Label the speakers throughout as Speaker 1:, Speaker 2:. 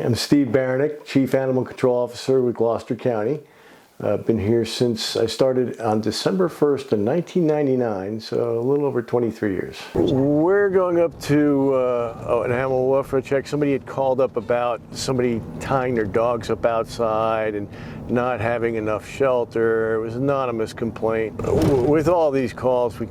Speaker 1: I'm Steve Baranek, Chief Animal Control Officer with Gloucester County. I've been here since I started on December 1st in 1999, so a little over 23 years. We're going up to an animal welfare check. Somebody had called up about somebody tying their dogs up outside and not having enough shelter. It was an anonymous complaint. With all these calls, I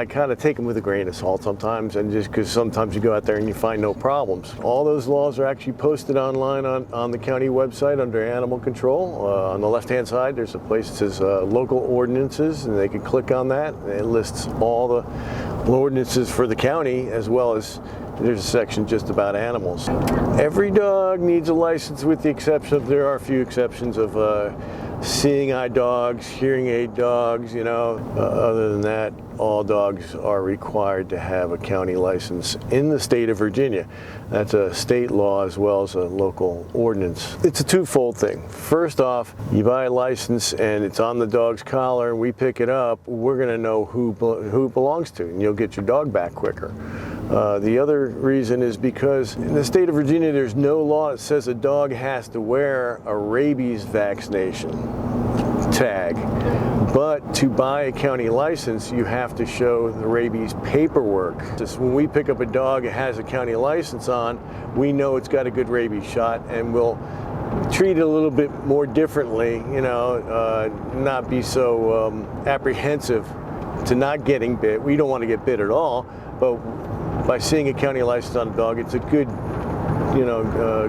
Speaker 1: kind of take them with a grain of salt sometimes, and just because sometimes you go out there and you find no problems. All those laws are actually posted online on the county website under animal control. On the left-hand side, there's a place that says local ordinances, and they can click on that. It lists all the ordinances for the county, as well as there's a section just about animals. Every dog needs a license, with the exception of, there are a few exceptions of seeing eye dogs, hearing aid dogs, you know. Other than that, all dogs are required to have a county license in the state of Virginia. That's a state law as well as a local ordinance. It's a twofold thing. First off, you buy a license and it's on the dog's collar and we pick it up, we're gonna know who it belongs to, and you'll get your dog back quicker. The other reason is because in the state of Virginia, there's no law that says a dog has to wear a rabies vaccination tag. But to buy a county license, you have to show the rabies paperwork. Just when we pick up a dog that has a county license on, we know it's got a good rabies shot, and we'll treat it a little bit more differently, you know, not be so apprehensive to not getting bit. We don't want to get bit at all, but by seeing a county license on a dog, it's a good,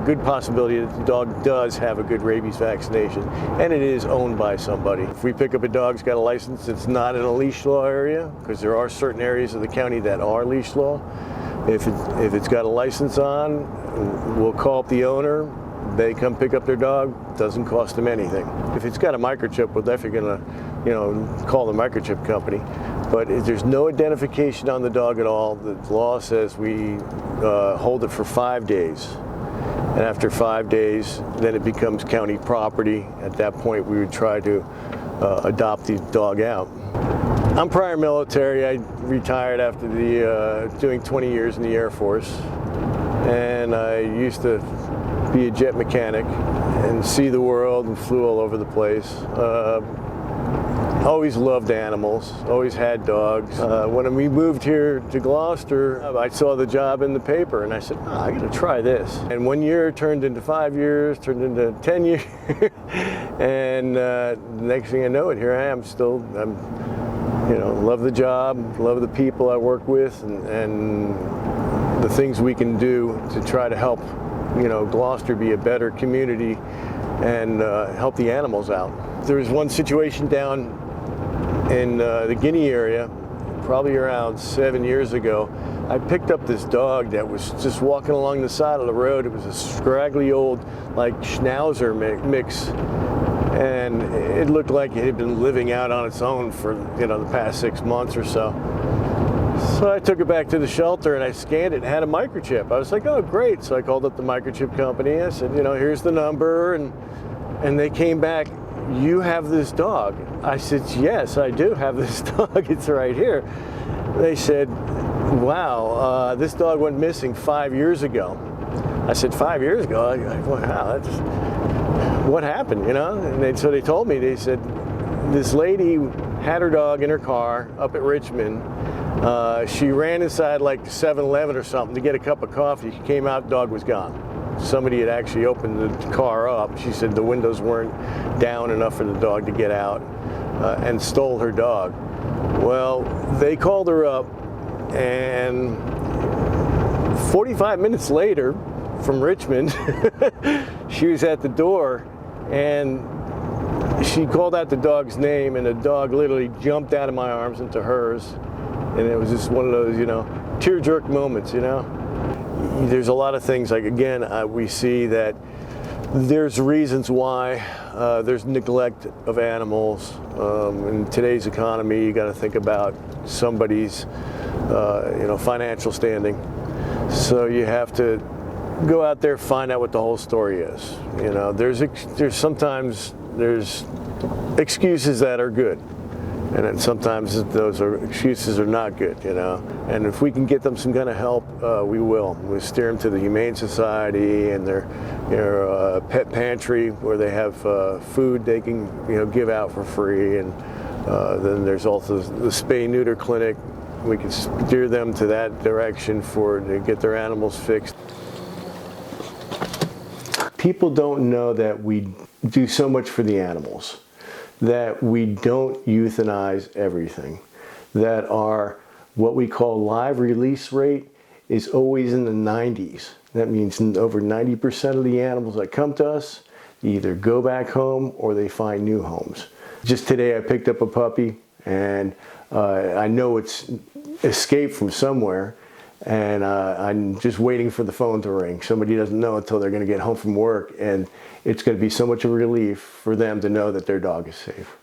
Speaker 1: good possibility that the dog does have a good rabies vaccination, and it is owned by somebody. If we pick up a dog that's got a license that's not in a leash law area, because there are certain areas of the county that are leash law, if it's got a license on, we'll call up the owner. They come pick up their dog. Doesn't cost them anything. If it's got a microchip, we're definitely gonna, call the microchip company. But if there's no identification on the dog at all, the law says we hold it for 5 days. And after 5 days, then it becomes county property. At that point, we would try to adopt the dog out. I'm prior military. I retired after doing 20 years in the Air Force. And I used to be a jet mechanic and see the world, and flew all over the place. Always loved animals, always had dogs. When we moved here to Gloucester, I saw the job in the paper and I said, I gotta try this. And 1 year turned into 5 years, turned into 10 years. And the next thing I know it, here I am still, love the job, love the people I work with, and the things we can do to try to help, Gloucester be a better community and help the animals out. There was one situation down in the Guinea area, probably around 7 years ago. I picked up this dog that was just walking along the side of the road. It was a scraggly old, Schnauzer mix, and it looked like it had been living out on its own for, the past 6 months or so. So I took it back to the shelter and I scanned it and had a microchip. I was like, oh, great. So I called up the microchip company. I said, here's the number. And they came back, you have this dog? I said, yes, I do have this dog. It's right here. They said, wow, this dog went missing 5 years ago. I said, 5 years ago? Wow, what happened, And so they told me, they said, this lady had her dog in her car up at Richmond. She ran inside 7-Eleven or something to get a cup of coffee. She came out, dog was gone. Somebody had actually opened the car up. She said the windows weren't down enough for the dog to get out, and stole her dog. Well, they called her up, and 45 minutes later from Richmond, she was at the door, and she called out the dog's name, and the dog literally jumped out of my arms into hers. And it was just one of those, tear-jerk moments, There's a lot of things, we see that there's reasons why there's neglect of animals. In today's economy, you got to think about somebody's, financial standing. So you have to go out there, find out what the whole story is. There's sometimes excuses that are good. And then sometimes those excuses are not good, you know. And if we can get them some kind of help, we will. We steer them to the Humane Society and their pet pantry where they have food they can give out for free. And then there's also the spay-neuter clinic. We can steer them to that direction to get their animals fixed. People don't know that we do so much for the animals, that we don't euthanize everything, that our what we call live release rate is always in the 90s. That means over 90% of the animals that come to us either go back home or they find new homes. Just today I picked up a puppy, and I know it's escaped from somewhere, and I'm just waiting for the phone to ring. Somebody doesn't know until they're going to get home from work, and it's going to be so much of a relief for them to know that their dog is safe.